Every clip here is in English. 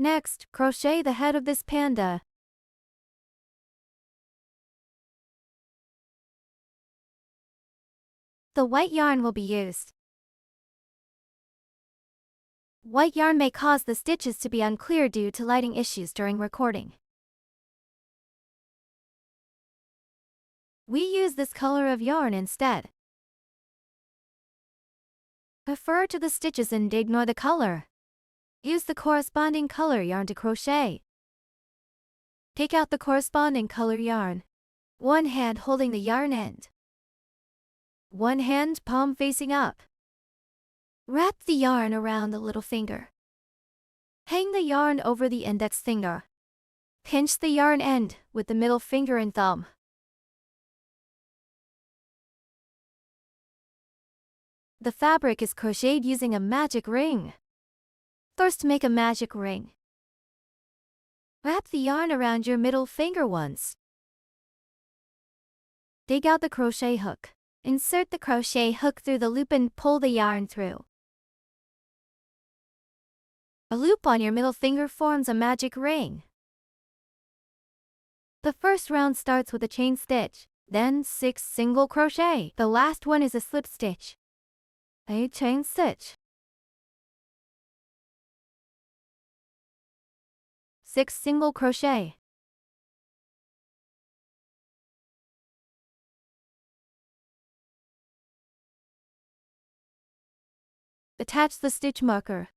Next, crochet the head of this panda. The white yarn will be used. White yarn may cause the stitches to be unclear due to lighting issues during recording. We use this color of yarn instead. Refer to the stitches and ignore the color. Use the corresponding color yarn to crochet. Take out the corresponding color yarn. One hand holding the yarn end. One hand palm facing up. Wrap the yarn around the little finger. Hang the yarn over the index finger. Pinch the yarn end with the middle finger and thumb. The fabric is crocheted using a magic ring. First, make a magic ring. Wrap the yarn around your middle finger once. Dig out the crochet hook. Insert the crochet hook through the loop and pull the yarn through. A loop on your middle finger forms a magic ring. The first round starts with a chain stitch, then 6 single crochet. The last one is a slip stitch. A chain stitch. 6 single crochet. Attach the stitch marker.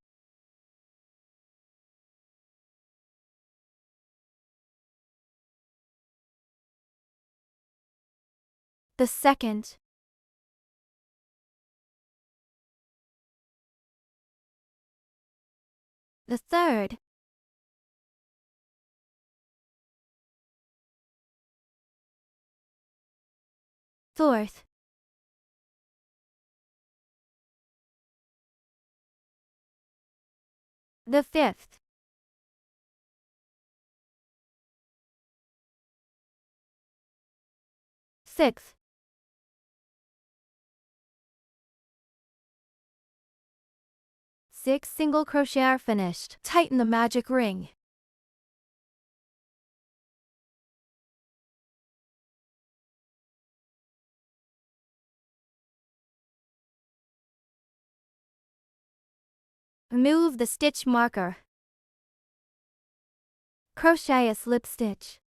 The second. The third. Fourth. The fifth. Sixth. Six single crochet are finished. Tighten the magic ring. Remove the stitch marker. Crochet a slip stitch.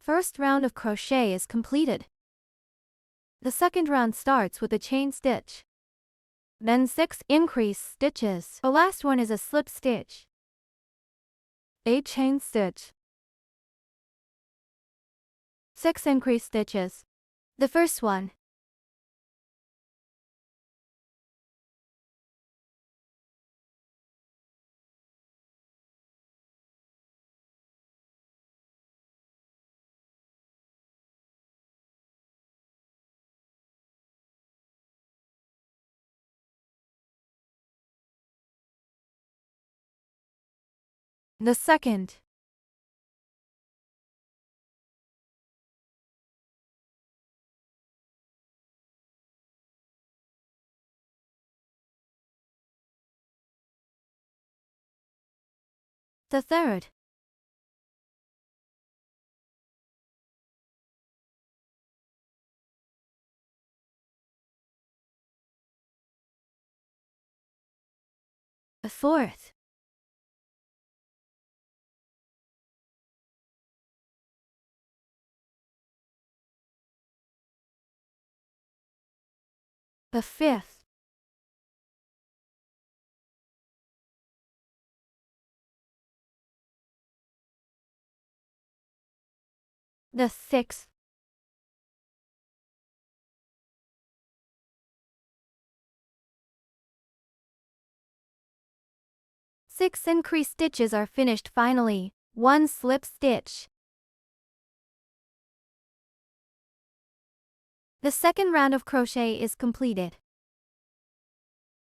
First round of crochet is completed. The second round starts with a chain stitch. Then 6 increase stitches. The last one is a slip stitch. 8 chain stitch. 6 increase stitches. The first one. The second. The third. The fourth. The fifth. The sixth. Six increase stitches are finished finally. 1 slip stitch. The second round of crochet is completed.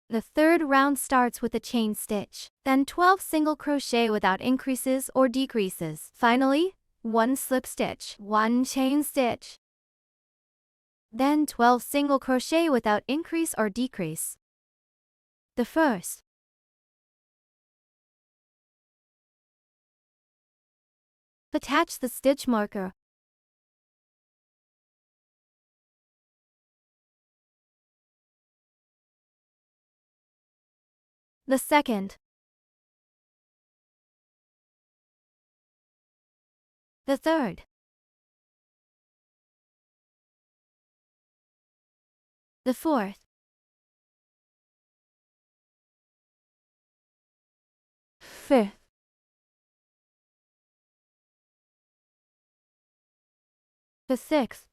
The third round starts with a chain stitch, then 12 single crochet without increases or decreases. Finally, 1 slip stitch, 1 chain stitch. Then 12 single crochet without increase or decrease. The first. Attach the stitch marker. The second. The third. The fourth. Fifth. The sixth.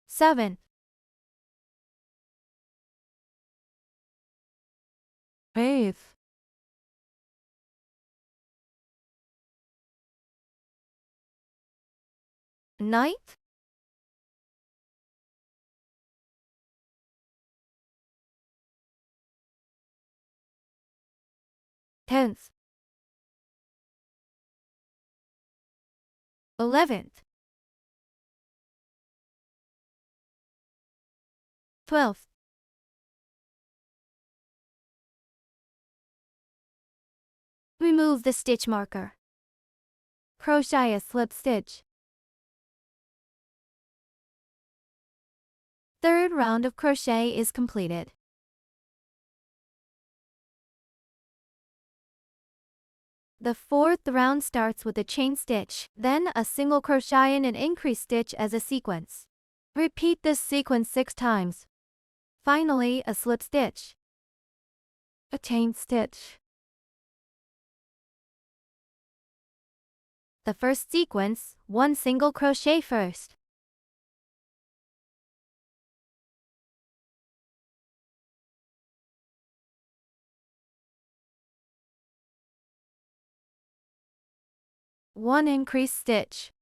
Seventh. Eighth. Ninth. 10th. 11th. 12th. Remove the stitch marker. Crochet a slip stitch. Third round of crochet is completed. The fourth round starts with a chain stitch, then a single crochet and an increase stitch as a sequence. Repeat this sequence 6 times. Finally, a slip stitch. A chain stitch. The first sequence, 1 single crochet first. One increase stitch.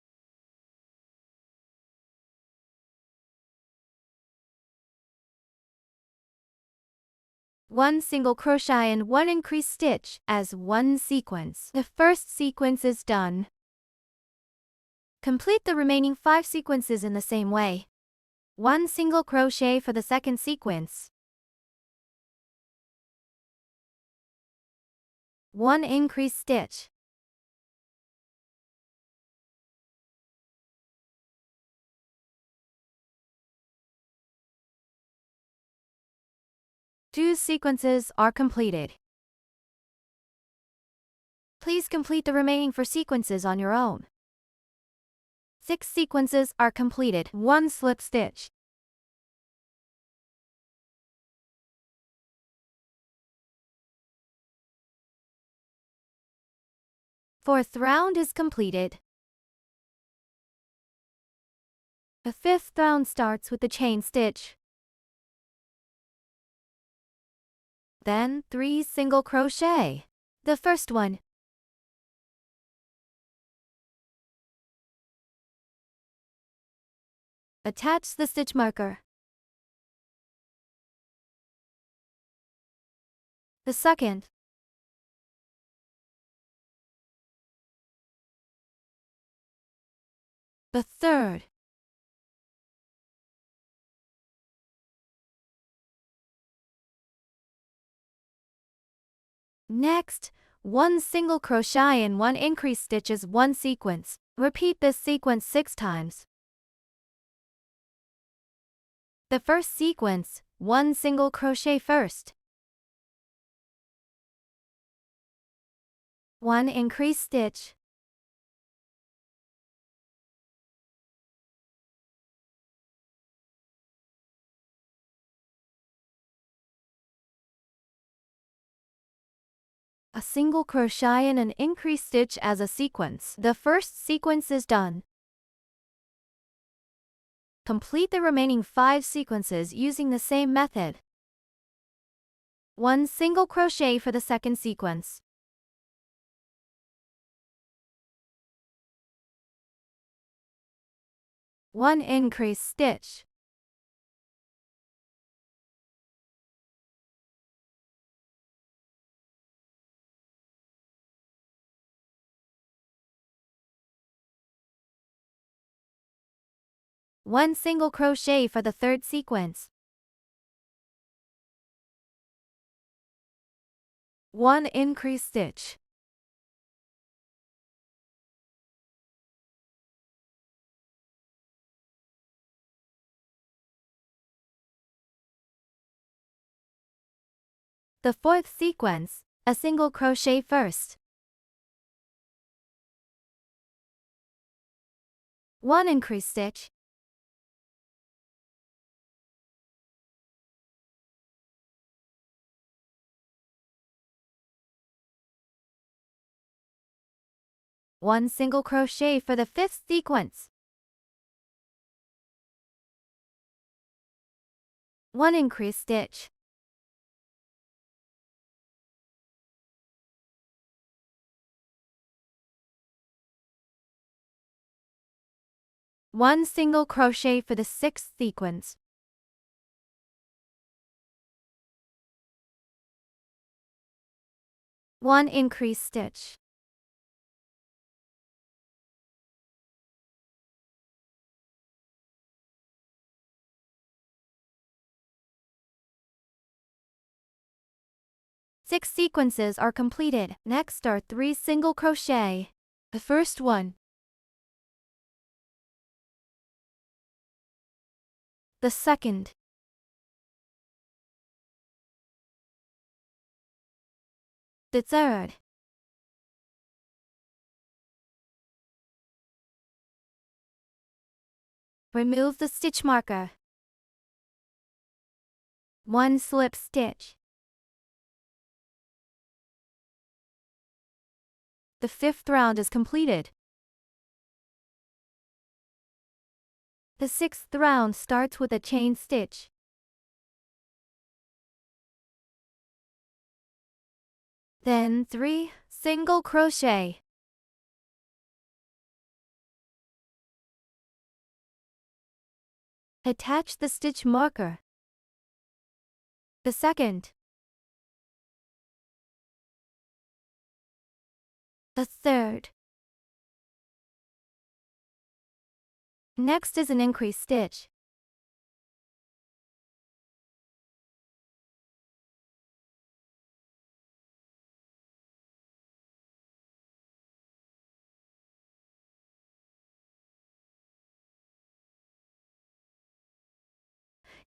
One single crochet and 1 increase stitch as one sequence. The first sequence is done. Complete the remaining 5 sequences in the same way. 1 single crochet for the second sequence. 1 increase stitch. Two sequences are completed. Please complete the remaining 4 sequences on your own. 6 sequences are completed. 1 slip stitch. Fourth round is completed. The fifth round starts with the chain stitch. Then 3 single crochet. The first one. Attach the stitch marker. The second. The third. Next, 1 single crochet and 1 increase stitch is one sequence. Repeat this sequence 6 times. The first sequence, 1 single crochet first. 1 increase stitch. A single crochet and an increase stitch as a sequence. The first sequence is done. Complete the remaining 5 sequences using the same method. 1 single crochet for the second sequence. 1 increase stitch. 1 single crochet for the third sequence. 1 increase stitch. The fourth sequence, a single crochet first. 1 increase stitch. One single crochet for the fifth sequence. 1 increase stitch. One single crochet for the sixth sequence. 1 increase stitch. Six sequences are completed. Next are 3 single crochet. The first one. The second. The third. Remove the stitch marker. 1 slip stitch. The fifth round is completed. The sixth round starts with a chain stitch. Then 3 single crochet. Attach the stitch marker. The second. The third. Next is an increase stitch.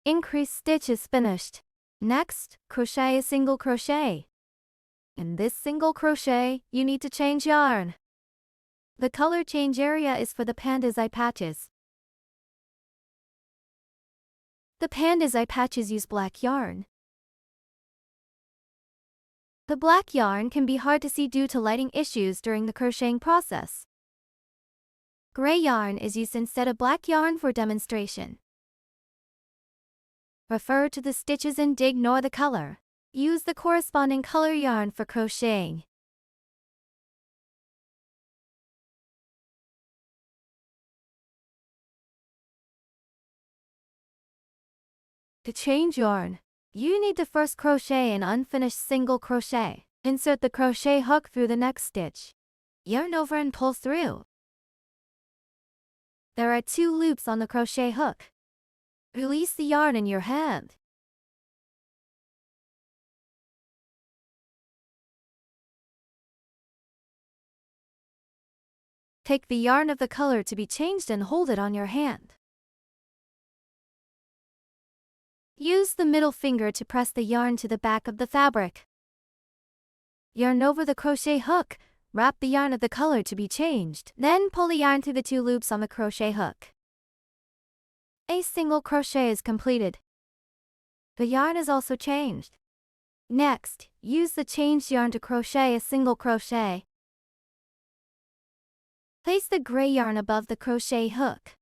Increase stitch is finished. Next, crochet a single crochet. In this single crochet, you need to change yarn. The color change area is for the panda's eye patches. The panda's eye patches use black yarn. The black yarn can be hard to see due to lighting issues during the crocheting process. Gray yarn is used instead of black yarn for demonstration. Refer to the stitches and ignore the color. Use the corresponding color yarn for crocheting. To change yarn, you need to first crochet an unfinished single crochet. Insert the crochet hook through the next stitch. Yarn over and pull through. There are 2 loops on the crochet hook. Release the yarn in your hand. Take the yarn of the color to be changed and hold it on your hand. Use the middle finger to press the yarn to the back of the fabric. Yarn over the crochet hook, wrap the yarn of the color to be changed, then pull the yarn through the 2 loops on the crochet hook. A single crochet is completed. The yarn is also changed. Next, use the changed yarn to crochet a single crochet. Place the gray yarn above the crochet hook.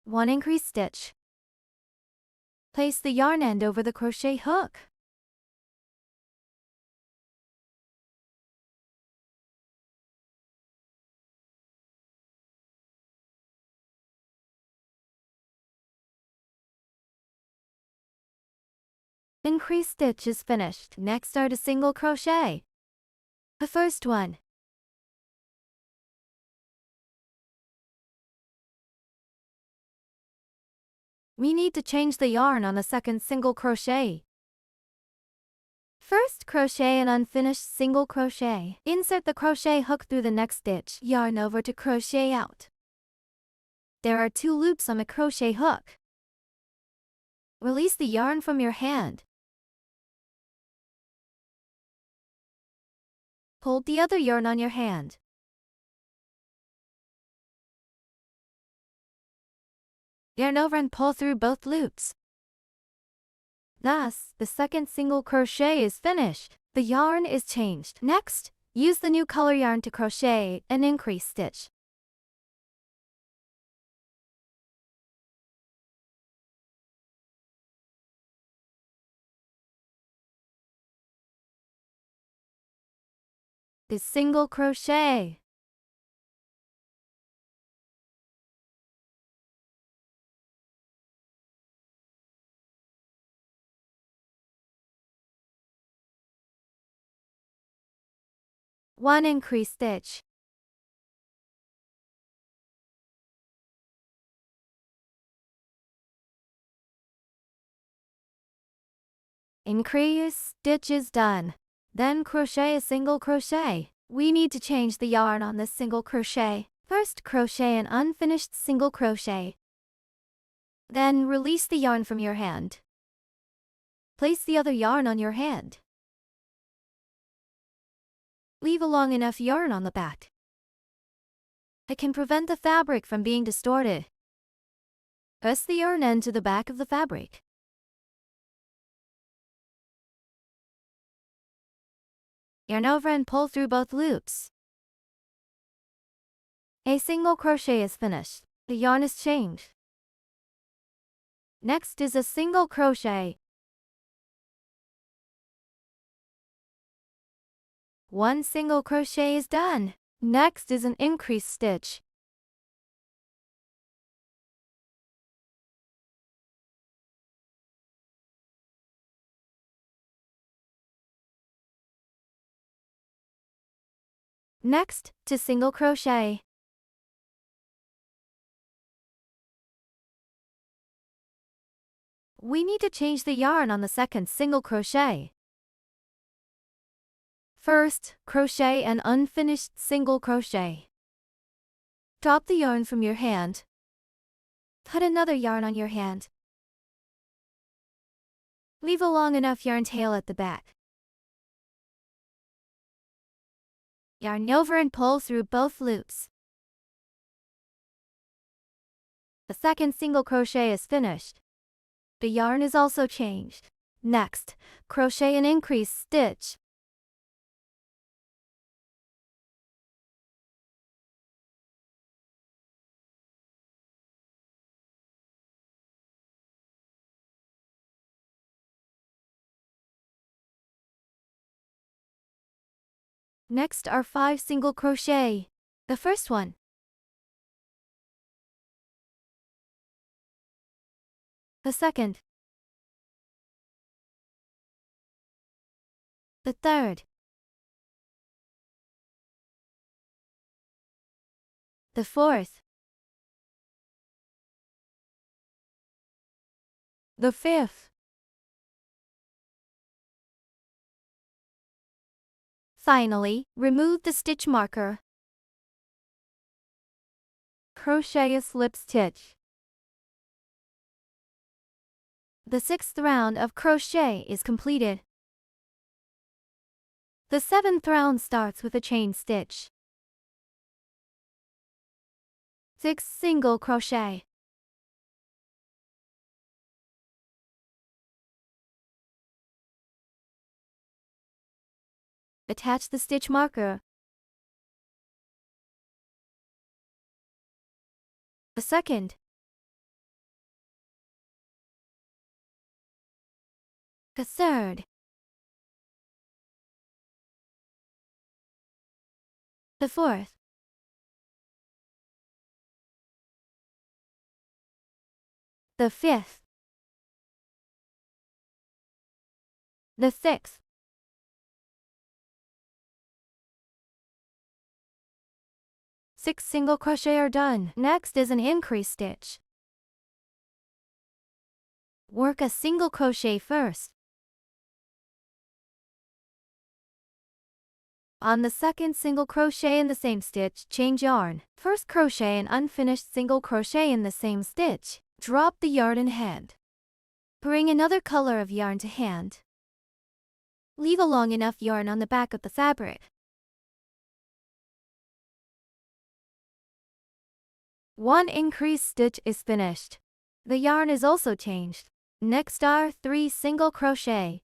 One increase stitch. Place the yarn end over the crochet hook. Increase stitch is finished. Next, start a single crochet. The first one. We need to change the yarn on the second single crochet. First, crochet an unfinished single crochet. Insert the crochet hook through the next stitch. Yarn over to crochet out. There are 2 loops on the crochet hook. Release the yarn from your hand. Hold the other yarn on your hand. Yarn over and pull through both loops. Thus, the second single crochet is finished. The yarn is changed. Next, use the new color yarn to crochet an increase stitch. The single crochet. One increase stitch. Increase stitch is done. Then crochet a single crochet. We need to change the yarn on this single crochet. First, crochet an unfinished single crochet. Then release the yarn from your hand. Place the other yarn on your hand. Leave a long enough yarn on the back. It can prevent the fabric from being distorted. Press the yarn end to the back of the fabric. Yarn over and pull through both loops. A single crochet is finished. The yarn is changed. Next is a single crochet. One single crochet is done. Next is an increase stitch. Next, to single crochet. We need to change the yarn on the second single crochet. First, crochet an unfinished single crochet. Drop the yarn from your hand. Put another yarn on your hand. Leave a long enough yarn tail at the back. Yarn over and pull through both loops. The second single crochet is finished. The yarn is also changed. Next, crochet an increase stitch. Next are 5 single crochet. The first one. The second. The third. The fourth. The fifth. Finally, remove the stitch marker. Crochet a slip stitch. The 6th round of crochet is completed. The 7th round starts with a chain stitch. 6 single crochet. Attach the stitch marker. The second. The third. The fourth. The fifth. The sixth. 6 single crochet are done. Next is an increase stitch. Work a single crochet first. On the second single crochet in the same stitch, change yarn. First crochet an unfinished single crochet in the same stitch. Drop the yarn in hand. Bring another color of yarn to hand. Leave a long enough yarn on the back of the fabric. One increase stitch is finished. The yarn is also changed. Next are 3 single crochet.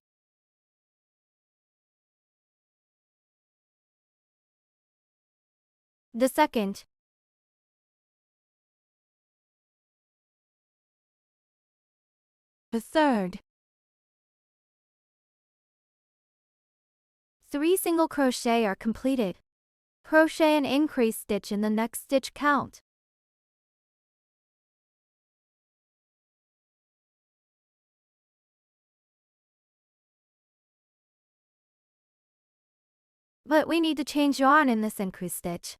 The second, the third, 3 single crochet are completed. Crochet an increase stitch in the next stitch count. But we need to change yarn in this increase stitch.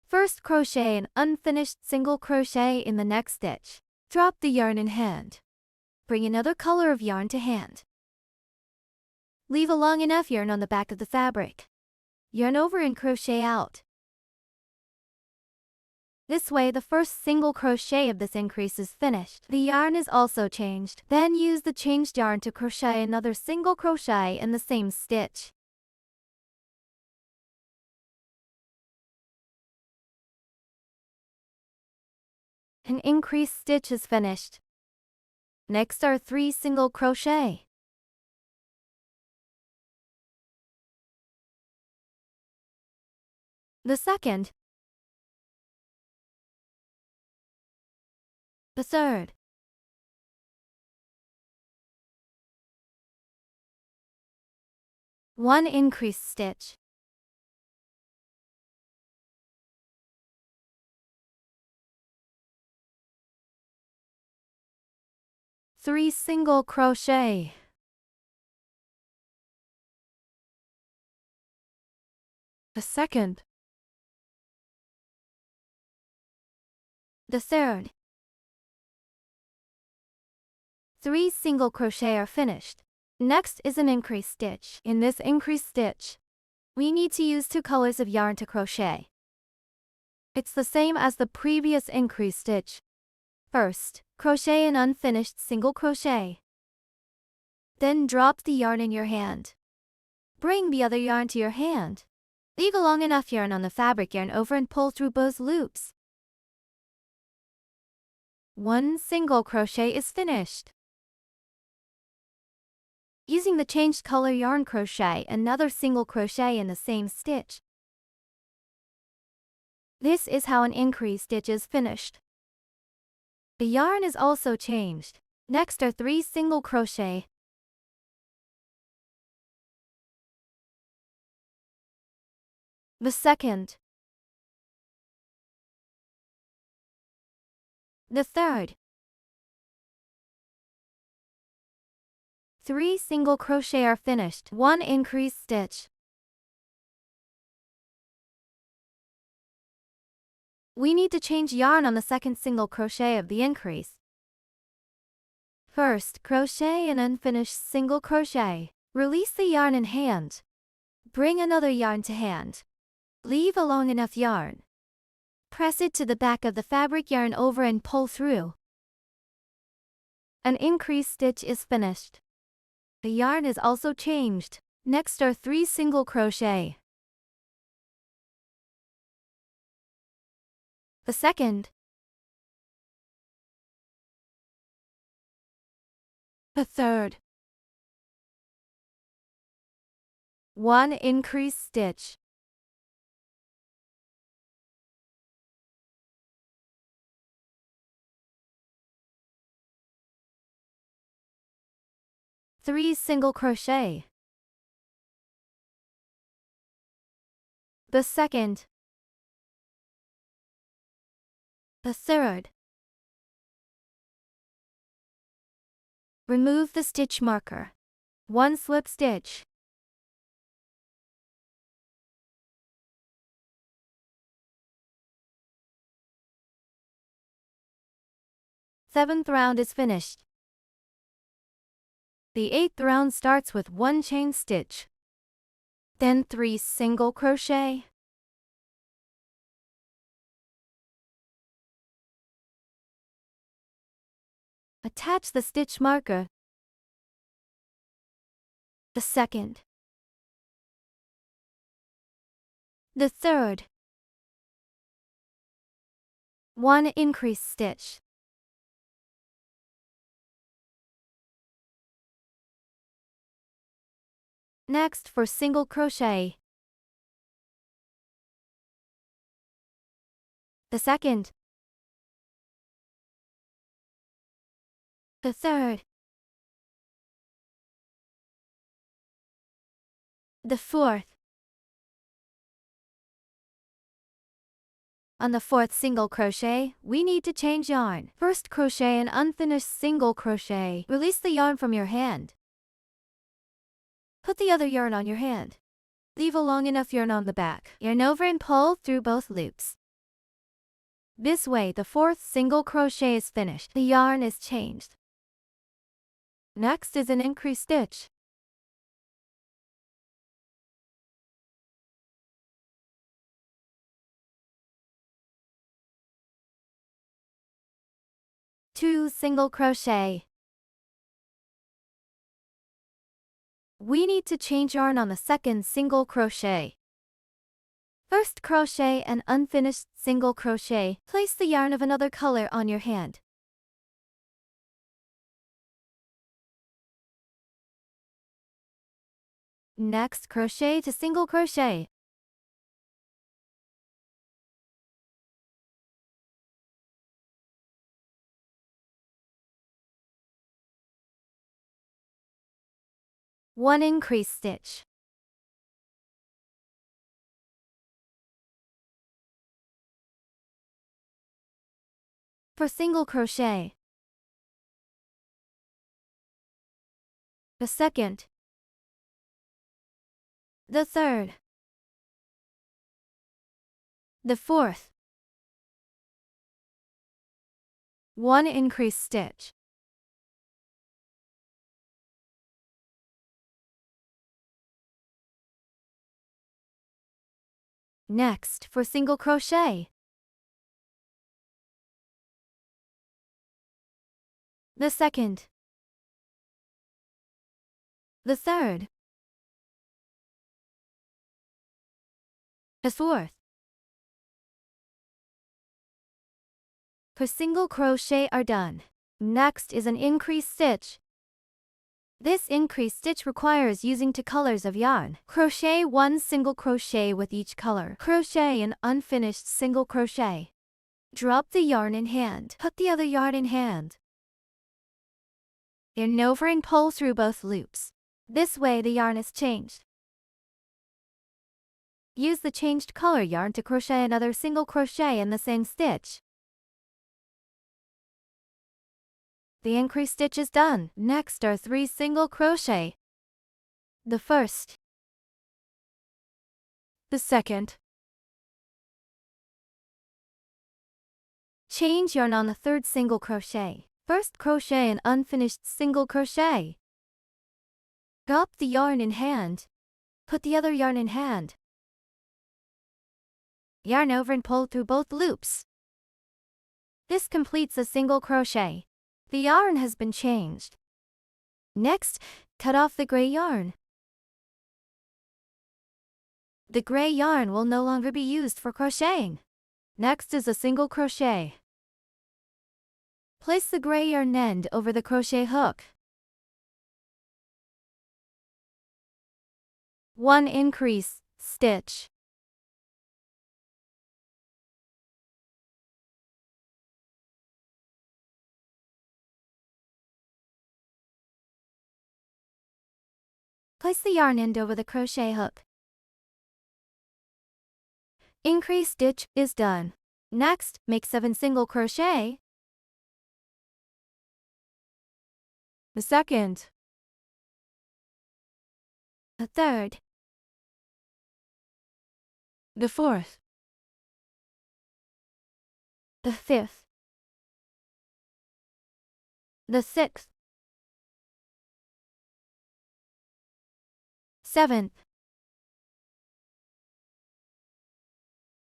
First crochet an unfinished single crochet in the next stitch. Drop the yarn in hand. Bring another color of yarn to hand. Leave a long enough yarn on the back of the fabric. Yarn over and crochet out. This way the first single crochet of this increase is finished. The yarn is also changed. Then use the changed yarn to crochet another single crochet in the same stitch. An increase stitch is finished. Next are 3 single crochet. The second, the third, one increase stitch. Three single crochet. The second, the third, 3 single crochet are finished. Next is an increase stitch. In this increase stitch, we need to use 2 colors of yarn to crochet. It's the same as the previous increase stitch. First, crochet an unfinished single crochet. Then drop the yarn in your hand. Bring the other yarn to your hand. Leave a long enough yarn on the fabric, yarn over and pull through both loops. 1 single crochet is finished. Using the changed color yarn, crochet another single crochet in the same stitch. This is how an increase stitch is finished. The yarn is also changed. Next are 3 single crochet. The second, the third, 3 single crochet are finished. 1 increase stitch. We need to change yarn on the second single crochet of the increase. First, crochet an unfinished single crochet. Release the yarn in hand. Bring another yarn to hand. Leave a long enough yarn. Press it to the back of the fabric, yarn over and pull through. An increase stitch is finished. The yarn is also changed. Next are 3 single crochet. The second, the third, 1 increase stitch. Three single crochet. The second, the third. Remove the stitch marker. 1 slip stitch. 7th round is finished. The 8th round starts with 1 chain stitch, then 3 single crochet. Attach the stitch marker. The second, the third, 1 increase stitch. Next, for single crochet, the second, the third, the fourth. On the 4th single crochet, we need to change yarn. First crochet an unfinished single crochet. Release the yarn from your hand. Put the other yarn on your hand. Leave a long enough yarn on the back. Yarn over and pull through both loops. This way, the 4th single crochet is finished. The yarn is changed. Next is an increase stitch. Two single crochet. We need to change yarn on the 2nd single crochet. First crochet an unfinished single crochet. Place the yarn of another color on your hand. Next, crochet to single crochet. One increase stitch. For single crochet, the second, the third, the fourth, 1 increase stitch. Next, for single crochet, the second, the third, the fourth. For single crochet are done. Next is an increase stitch. This increase stitch requires using 2 colors of yarn. Crochet 1 single crochet with each color. Crochet an unfinished single crochet. Drop the yarn in hand. Put the other yarn in hand. Yarn over and pull through both loops. This way the yarn is changed. Use the changed color yarn to crochet another single crochet in the same stitch. The increase stitch is done. Next are 3 single crochet. The first, the second. Change yarn on the 3rd single crochet. First crochet an unfinished single crochet. Drop the yarn in hand. Put the other yarn in hand. Yarn over and pull through both loops. This completes a single crochet. The yarn has been changed. Next, cut off the gray yarn. The gray yarn will no longer be used for crocheting. Next is a single crochet. Place the gray yarn end over the crochet hook. 1 increase stitch. Place the yarn end over the crochet hook. Increase stitch is done. Next, make 7 single crochet. The second, the third, the fourth, the fifth, the 6th, 7th.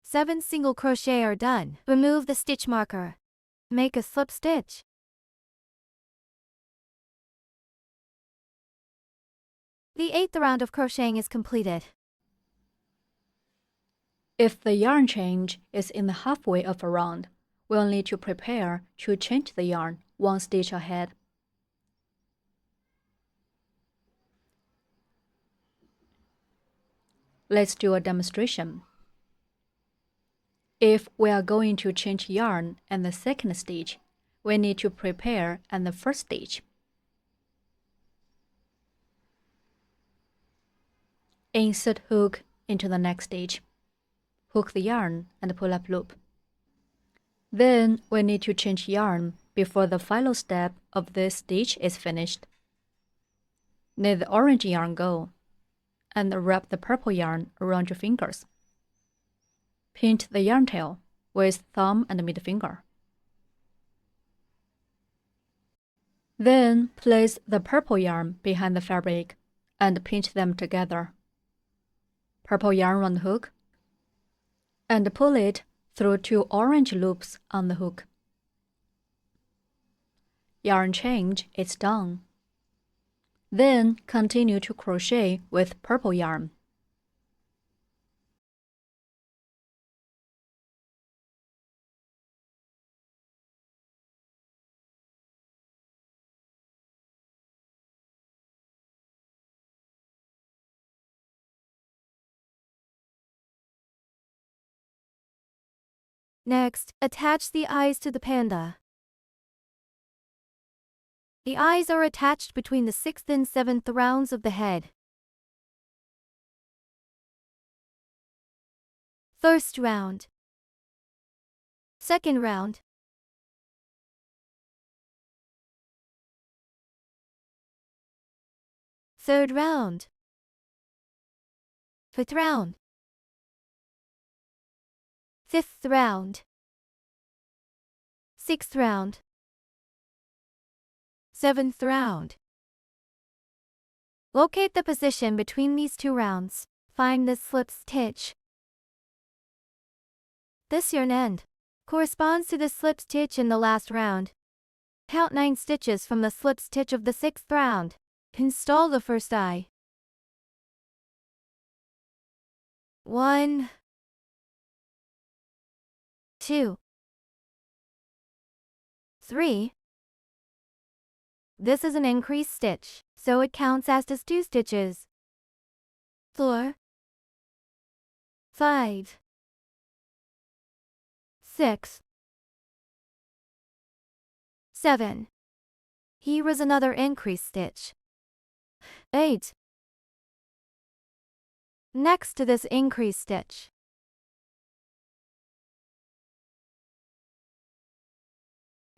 7 single crochet are done. Remove the stitch marker. Make a slip stitch. The 8th round of crocheting is completed. If the yarn change is in the halfway of a round, we'll need to prepare to change the yarn 1 stitch ahead. Let's do a demonstration. If we are going to change yarn at the 2nd stitch, we need to prepare at the 1st stitch. Insert hook into the next stitch. Hook the yarn and pull up loop. Then we need to change yarn before the final step of this stitch is finished. Let the orange yarn go and wrap the purple yarn around your fingers. Pinch the yarn tail with thumb and middle finger. Then place the purple yarn behind the fabric and pinch them together. Purple yarn around the hook and pull it through 2 orange loops on the hook. Yarn change is done. Then continue to crochet with purple yarn. Next, attach the eyes to the panda. The eyes are attached between the 6th and 7th rounds of the head. First round. Second round. Third round. Fifth round. 5th round. 6th round. 7th round. Locate the position between these 2 rounds. Find the slip stitch. This yarn end corresponds to the slip stitch in the last round. Count 9 stitches from the slip stitch of the 6th round. Install the first eye. 1, 2, 3. This is an increased stitch, so it counts as just 2 stitches. 4, 5, 6, 7. Here is another increased stitch. 8. Next to this increased stitch.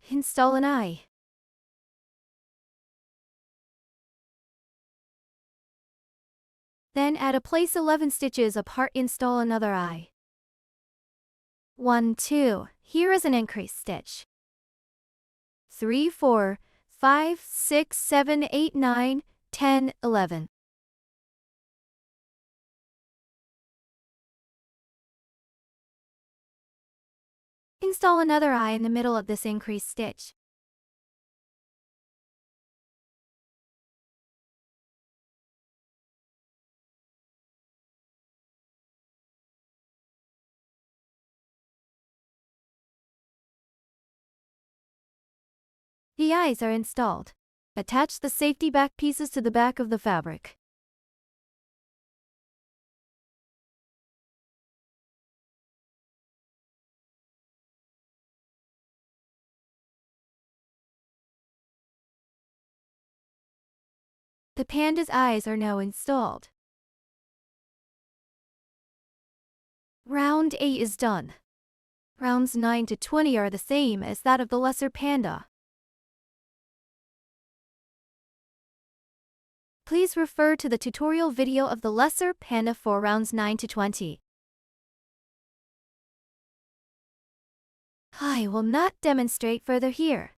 Install an eye. Then at a place 11 stitches apart, install another eye. 1, 2. Here is an increased stitch. 3, 4, 5, 6, 7, 8, 9, 10, 11. Install another eye in the middle of this increased stitch. The eyes are installed. Attach the safety back pieces to the back of the fabric. The panda's eyes are now installed. Round 8 is done. Rounds 9 to 20 are the same as that of the lesser panda. Please refer to the tutorial video of the lesser panda for rounds 9 to 20. I will not demonstrate further here.